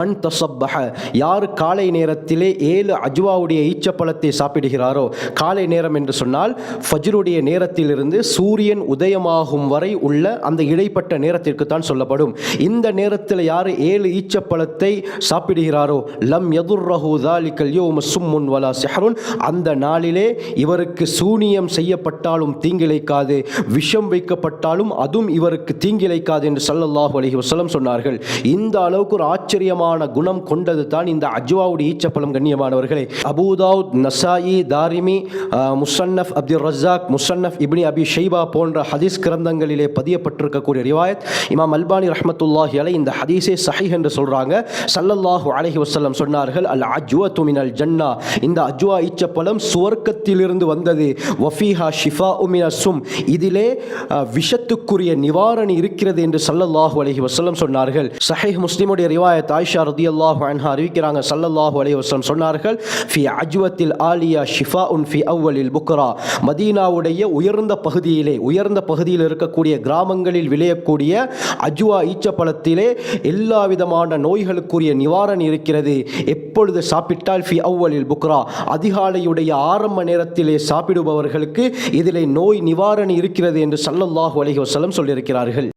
மன் தஸப்பஹ, யார் காலை நேரத்திலே 7 அஜ்வாவுடைய ஈச்சப்பழத்தை சாப்பிடுகிறாரோ, காலை நேரம் என்று சொன்னால் ஃபஜ்ருடைய நேரத்திலிருந்து சூரியன் உதயமாகும் வரை உள்ள அந்த இடைப்பட்ட நேரத்திற்கு தான் சொல்லப்படும். இந்த நேரத்தில் யார் 7 ஈச்சப்பழத்தை சாப்பிடுகிறாரோ, லம் யதுர்ரஹு ஸாலிகல் யௌம சும்முன் வலா சிஹ்ருன், அந்த நாளிலே இவருக்கு சூனியம் செய்யப்பட்டாலும் தீங்கிழைக்காது, விஷம் வைக்கப்பட்டாலும் அதுவும் இவருக்கு தீங்கிழைக்காது என்று ஸல்லல்லாஹு அலைஹி வஸல்லம் சொன்னார்கள். இந்த அளவுக்கு ஒரு ஆச்சரியமான குணம் கொண்டது தான் இந்த அஜ்வாவுடைய ஈச்சப்பழம். கண்ணியமானவர்களே, அபூ தாவூத், நசாயி, தாரிமி, முஸன்னஃப் அப்துர் ரஸாக், முஸன்னஃப் இப்னி அபி ஷைபா போன்ற ஹதீஸ் கிரந்தங்களிலே பதியப்பட்டிருக்கக்கூடிய ரிவாயத். இமாம் அல்பானி ரஹ்மத்துல்லாஹி அலைஹி இந்த ஹதீஸை ஸஹீஹ் என்று சொல்றாங்க. ஸல்லல்லாஹு அலைஹி வஸல்லம் சொன்னார்கள், அல் அஜ்வத்து மினல் ஜன்னா, இந்த அஜ்வா ஈச்சப்பழம் சுவர்க்கத்திலிருந்து வந்தது. வஃபீஹா ஷிஃபாஉ மினஸ் சும், இதிலே விஷத்துக்குரிய நிவாரணி இருக்கிறது என்று ஸல்லல்லாஹு அலைஹி வஸல்லம் சொன்னார்கள். ஸஹீஹ் முஸ்லிமுடைய ரிவாயத் ஆயிஷா ரலியல்லாஹு அன்ஹா அறிவிக்கிறாங்க, ஸல்லல்லாஹு அலைஹி வஸல்லம் சொன்னார்கள், ஃபி அஜ்வத்தில் ஆலியா ஷிஃபாஉன் ஃபி அவ்வலில் புக்ரா, மதீனாவுடைய உயர்ந்த பகுதியில் இருக்கக்கூடிய கிராமங்களில் விளையக்கூடிய அஜ்வா ஈச்சப்பழத்திலே எல்லா விதமான நோய்களுக்குரிய நிவாரணி இருக்கிறது. எப்பொழுது சாப்பிட்டால் ஃபி அவ்வலில் புக்ரா, அதிகாலையுடைய ஆரம்ப நேரத்திலே சாப்பிடுபவர்களுக்கு இதிலே நோய் நிவாரணி இருக்கிறது என்று ஸல்லல்லாஹு அலைஹி வஸல்லம் சொல்லியிருக்கிறார்கள்.